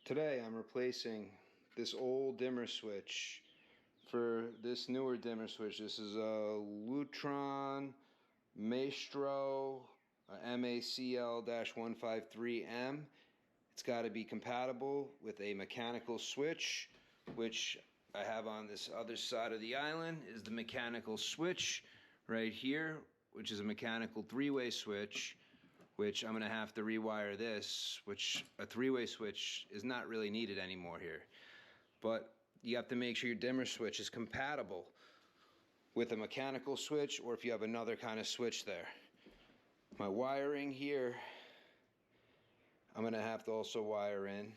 Today I'm replacing this old dimmer switch for this newer dimmer switch. This is a Lutron Maestro MACL-153M. It's got to be compatible with a mechanical switch, which I have on this other side of the island is the mechanical switch right here, which is a mechanical three-way switch, which I'm going to have to rewire this, which a three-way switch is not really needed anymore here. But you have to make sure your dimmer switch is compatible with a mechanical switch, or if you have another kind of switch there. My wiring here, I'm going to have to also wire in.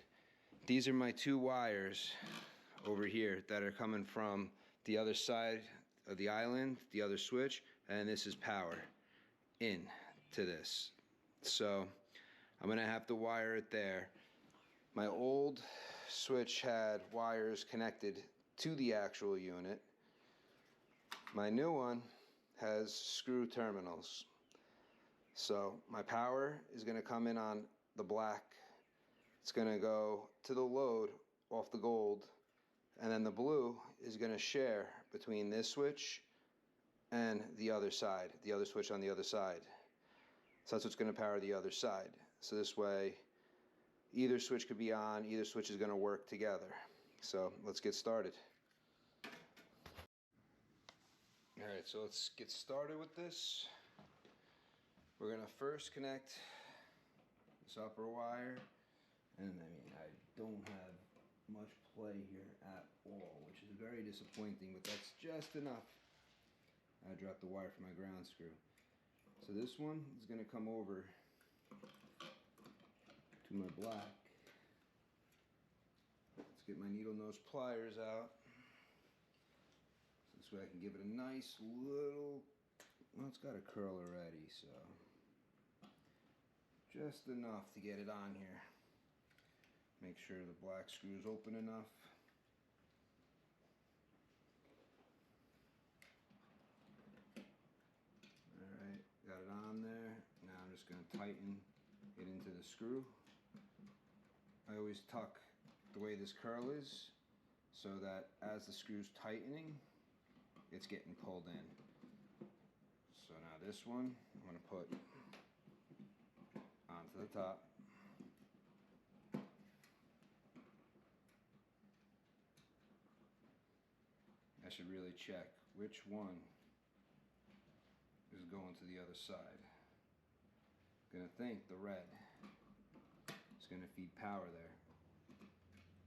These are my two wires over here that are coming from the other side of the island, the other switch, and this is power in to this. So I'm going to have to wire it there. My old switch had wires connected to the actual unit. My new one has screw terminals. So my power is going to come in on the black. It's going to go to the load off the gold, and then the blue is going to share between this switch and the other side, the other switch on the other side. So that's what's going to power the other side. So this way, either switch could be on, either switch is going to work together. So let's get started. Alright, so let's get started with this. We're going to first connect this upper wire. And I mean, I don't have much play here at all, which is very disappointing, but that's just enough. I dropped the wire for my ground screw. So this one is going to come over to my black. Let's get my needle nose pliers out. So this way I can give it a nice little, well, it's got a curl already, so just enough to get it on here. Make sure the black screw is open enough. Alright, got it on there. Now I'm just going to tighten it into the screw. I always tuck the way this curl is so that as the screw's tightening, it's getting pulled in. So now this one I'm going to put onto the top. I should really check which one is going to the other side. I'm gonna think the red is gonna feed power there.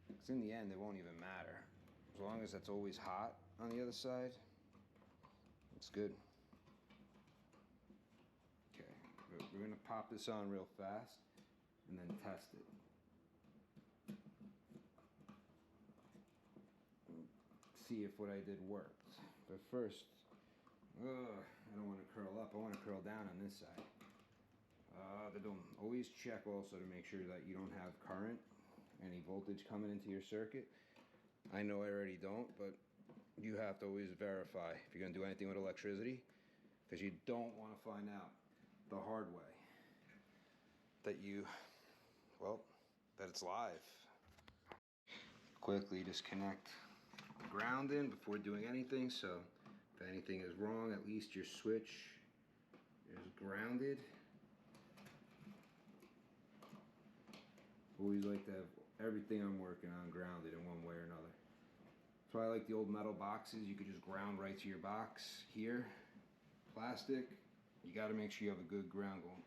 Because in the end it won't even matter. As long as that's always hot on the other side, it's good. Okay, we're gonna pop this on real fast and then test it. See if what I did worked. But first, I don't want to curl up, I want to curl down on this side. Always check also to make sure that you don't have current, any voltage coming into your circuit. I know I already don't, but you have to always verify if you're going to do anything with electricity, because you don't want to find out the hard way that that it's live. Quickly disconnect the ground in before doing anything, so if anything is wrong, at least your switch is grounded. Always like to have everything I'm working on grounded in one way or another. So I like the old metal boxes. You could just ground right to your box here. Plastic, you got to make sure you have a good ground going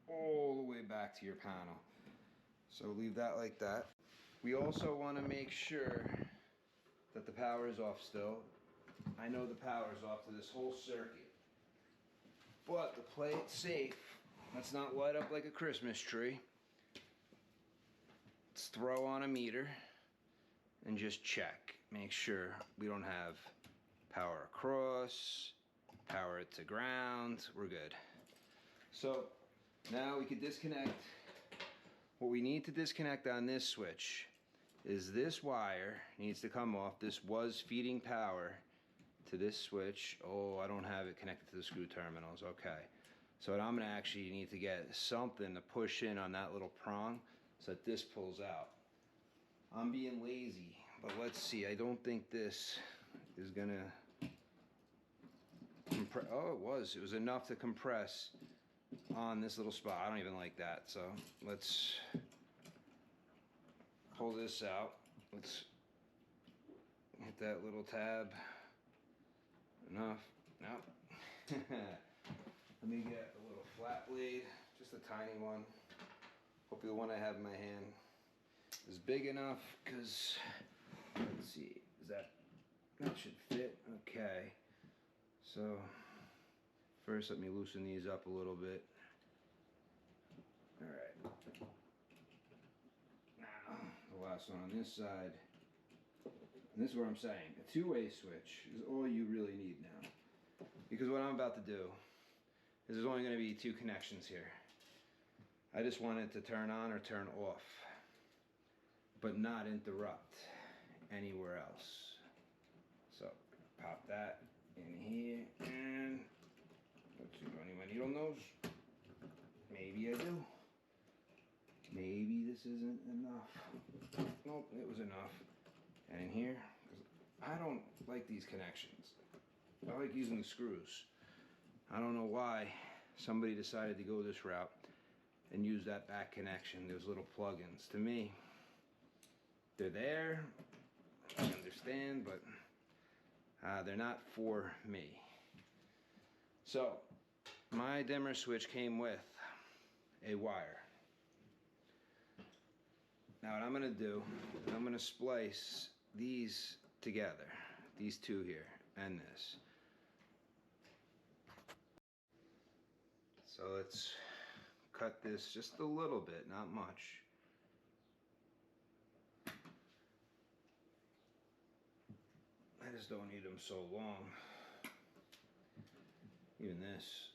all the way back to your panel. So leave that like that. We also want to make sure that the power is off still. I know the power is off to this whole circuit, but to play it safe, let's not light up like a Christmas tree. Let's throw on a meter and just check. Make sure we don't have power across, power to ground. We're good. So now we can disconnect. What we need to disconnect on this switch is this wire needs to come off. This was feeding power to this switch. Oh, I don't have it connected to the screw terminals. Okay, so I'm gonna actually need to get something to push in on that little prong so that this pulls out. I'm being lazy, but let's see. I don't think this is gonna compress. Oh, it was enough to compress on this little spot. I don't even like that, so let's pull this out. Let's hit that little tab. Enough. No. Let me get a little flat blade, just a tiny one. Hopefully the one I have in my hand is big enough, because let's see, that should fit. Okay, so first let me loosen these up a little bit. All right, now the last one on this side, and this is what I'm saying, a two-way switch is all you really need now, because what I'm about to do is there's only going to be two connections here. I just want it to turn on or turn off, but not interrupt anywhere else. So pop that in here, and let's see, do I need my needle nose? Maybe I do. Maybe this isn't enough. Nope, it was enough. And in here, because I don't like these connections. I like using the screws. I don't know why somebody decided to go this route and use that back connection, those little plug-ins. To me, they're there, I understand, but they're not for me. So my dimmer switch came with a wire. Now what I'm going to do is I'm going to splice these together, these two here and this. So let's cut this just a little bit, not much. I just don't need them so long. Even this.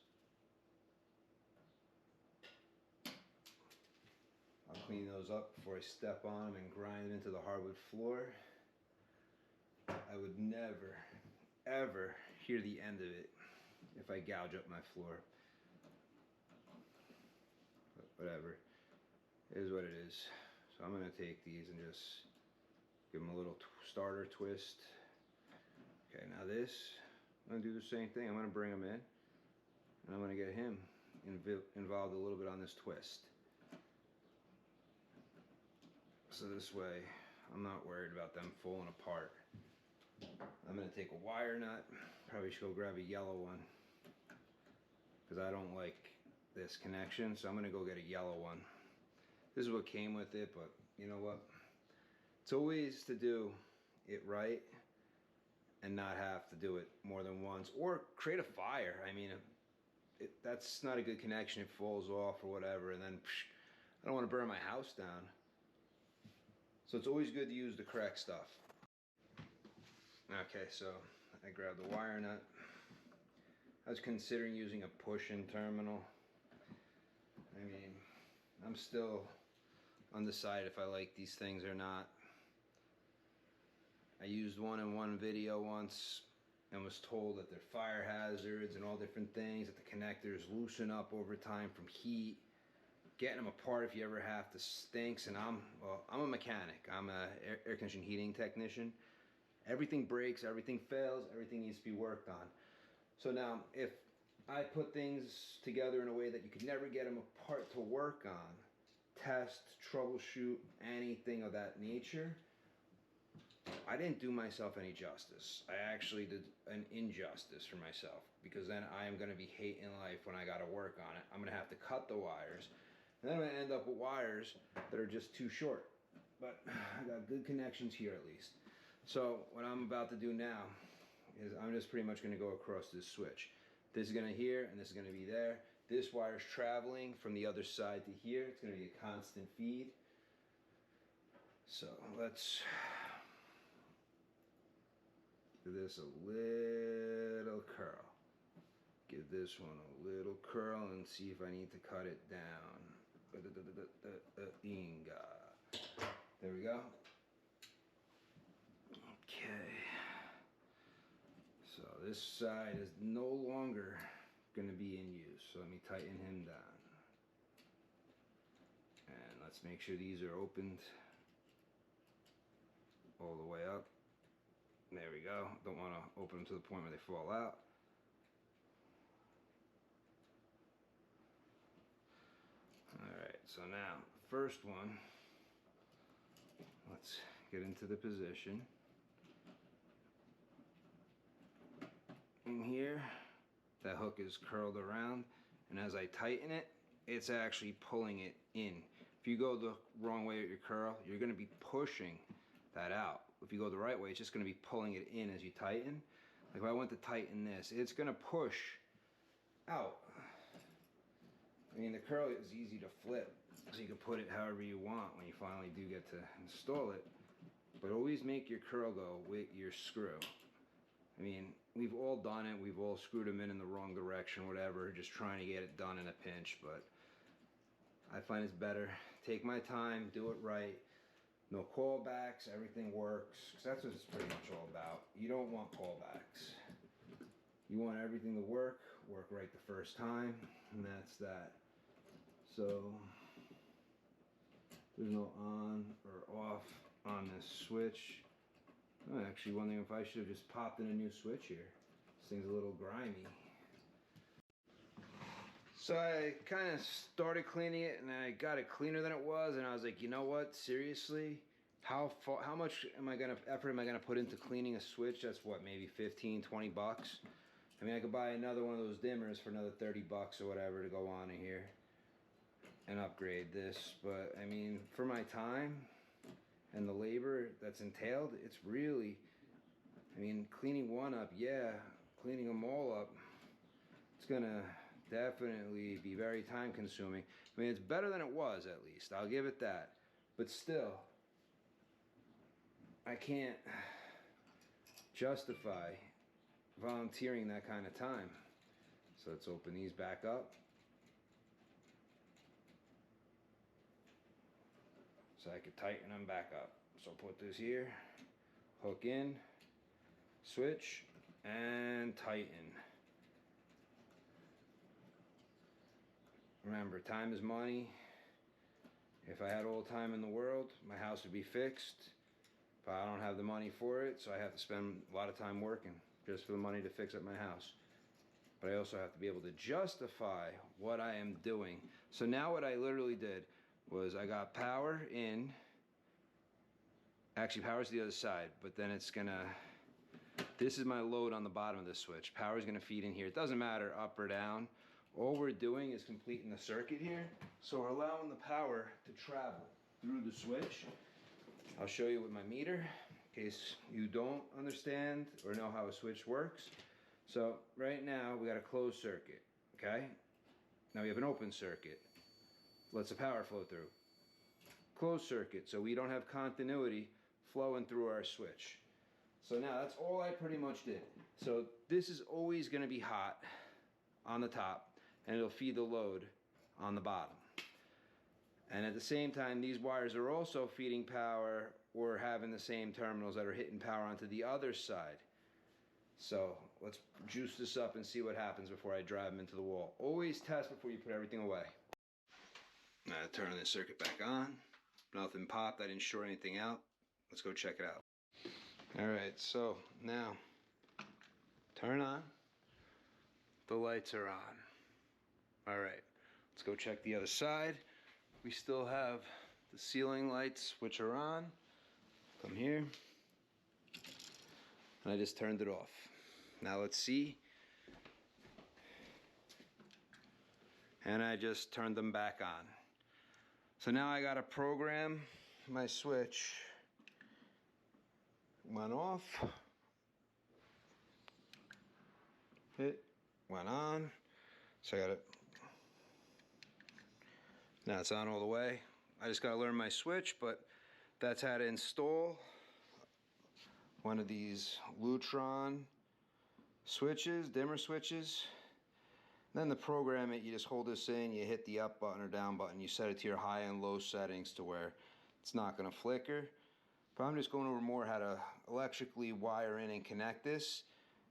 I'll clean those up before I step on them and grind it into the hardwood floor. I would never, ever hear the end of it if I gouge up my floor. But whatever. It is what it is. So I'm going to take these and just give them a little starter twist. Okay, now this, I'm going to do the same thing. I'm going to bring him in, and I'm going to get him involved a little bit on this twist. So this way, I'm not worried about them falling apart. I'm going to take a wire nut. Probably should go grab a yellow one, because I don't like this connection, so I'm going to go get a yellow one. This is what came with it, but you know what? It's always to do it right and not have to do it more than once, or create a fire. I mean, that's not a good connection. It falls off or whatever, and then I don't want to burn my house down. So it's always good to use the correct stuff. Okay, so I grabbed the wire nut. I was considering using a push-in terminal. I mean, I'm still undecided if I like these things or not. I used one in one video once and was told that they're fire hazards and all different things, that the connectors loosen up over time from heat. Getting them apart if you ever have to stinks, and I'm a mechanic. I'm a air conditioning heating technician. Everything breaks, everything fails, everything needs to be worked on. So now, if I put things together in a way that you could never get them apart to work on, test, troubleshoot, anything of that nature, I didn't do myself any justice. I actually did an injustice for myself, because then I am going to be hating life when I got to work on it. I'm going to have to cut the wires, and then I'm going to end up with wires that are just too short. But I got good connections here at least. So what I'm about to do now is I'm just pretty much going to go across this switch. This is going to here, and this is going to be there. This wire is traveling from the other side to here. It's going to be a constant feed. So let's give this a little curl. Give this one a little curl and see if I need to cut it down. Inga. There we go. Okay. So this side is no longer going to be in use. So let me tighten him down. And let's make sure these are opened. all the way up. There we go. Don't want to open them to the point where they fall out. Alright, so now, first one, let's get into the position. In here, that hook is curled around, and as I tighten it, it's actually pulling it in. If you go the wrong way with your curl, you're going to be pushing that out. If you go the right way, it's just going to be pulling it in as you tighten. Like if I went to tighten this, it's going to push out. I mean, the curl is easy to flip, so you can put it however you want when you finally do get to install it. But always make your curl go with your screw. I mean, we've all done it. We've all screwed them in the wrong direction, whatever, just trying to get it done in a pinch. But I find it's better. Take my time, do it right. No callbacks, everything works. 'Cause that's what it's pretty much all about. You don't want callbacks. You want everything to work right the first time, and that's that. So there's no on or off on this switch. I'm actually wondering if I should have just popped in a new switch here. This thing's a little grimy. So I kind of started cleaning it, and I got it cleaner than it was, and I was like, you know what, seriously? How much effort am I gonna put into cleaning a switch? That's what, maybe 15, 20 bucks? I mean, I could buy another one of those dimmers for another 30 bucks or whatever to go on in here and upgrade this. But I mean, for my time and the labor that's entailed, it's really, I mean, cleaning one up, yeah, cleaning them all up, it's gonna definitely be very time consuming. I mean, it's better than it was, at least, I'll give it that. But still, I can't justify volunteering that kind of time. So let's open these back up. So I could tighten them back up. So put this here, hook in, switch, and tighten. Remember, time is money. If I had all the time in the world, my house would be fixed. But I don't have the money for it, so I have to spend a lot of time working just for the money to fix up my house. But I also have to be able to justify what I am doing. So now what I literally did was I got power in. Actually, power's the other side, but then it's gonna, this is my load on the bottom of the switch. Power's gonna feed in here. It doesn't matter up or down. All we're doing is completing the circuit here. So we're allowing the power to travel through the switch. I'll show you with my meter in case you don't understand or know how a switch works. So right now we got a closed circuit, okay? Now we have an open circuit. Lets the power flow through. Closed circuit, so we don't have continuity flowing through our switch. So now that's all I pretty much did. So this is always gonna be hot on the top, and it'll feed the load on the bottom. And at the same time, these wires are also feeding power or having the same terminals that are hitting power onto the other side. So let's juice this up and see what happens before I drive them into the wall. Always test before you put everything away. Now turn this circuit back on. Nothing popped, I didn't short anything out. Let's go check it out. Alright, so now turn on. The lights are on. Alright, let's go check the other side. We still have the ceiling lights which are on. Come here. And I just turned it off. Now let's see. And I just turned them back on. So now I gotta program my switch. Went off. Hit. Went on. So I gotta. Now it's on all the way. I just gotta learn my switch, but that's how to install one of these Lutron switches, dimmer switches. Then to program it, you just hold this in, you hit the up button or down button, you set it to your high and low settings to where it's not gonna flicker. But I'm just going over more how to electrically wire in and connect this,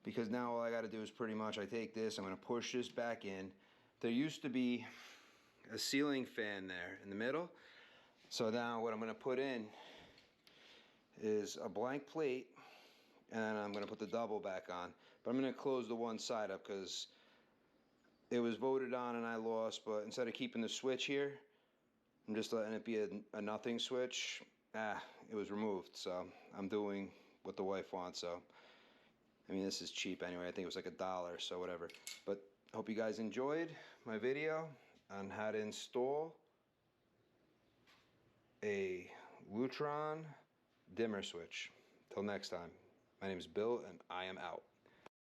because now all I gotta do is pretty much, I take this, I'm gonna push this back in. There used to be a ceiling fan there in the middle. So now what I'm gonna put in is a blank plate, and I'm going to put the double back on. But I'm going to close the one side up because it was voted on and I lost, but instead of keeping the switch here, I'm just letting it be a nothing switch. It was removed, so I'm doing what the wife wants. So I mean, this is cheap anyway. I think it was like $1, so whatever. But I hope you guys enjoyed my video on how to install a Lutron dimmer switch. Till next time, my name is Bill and I am out.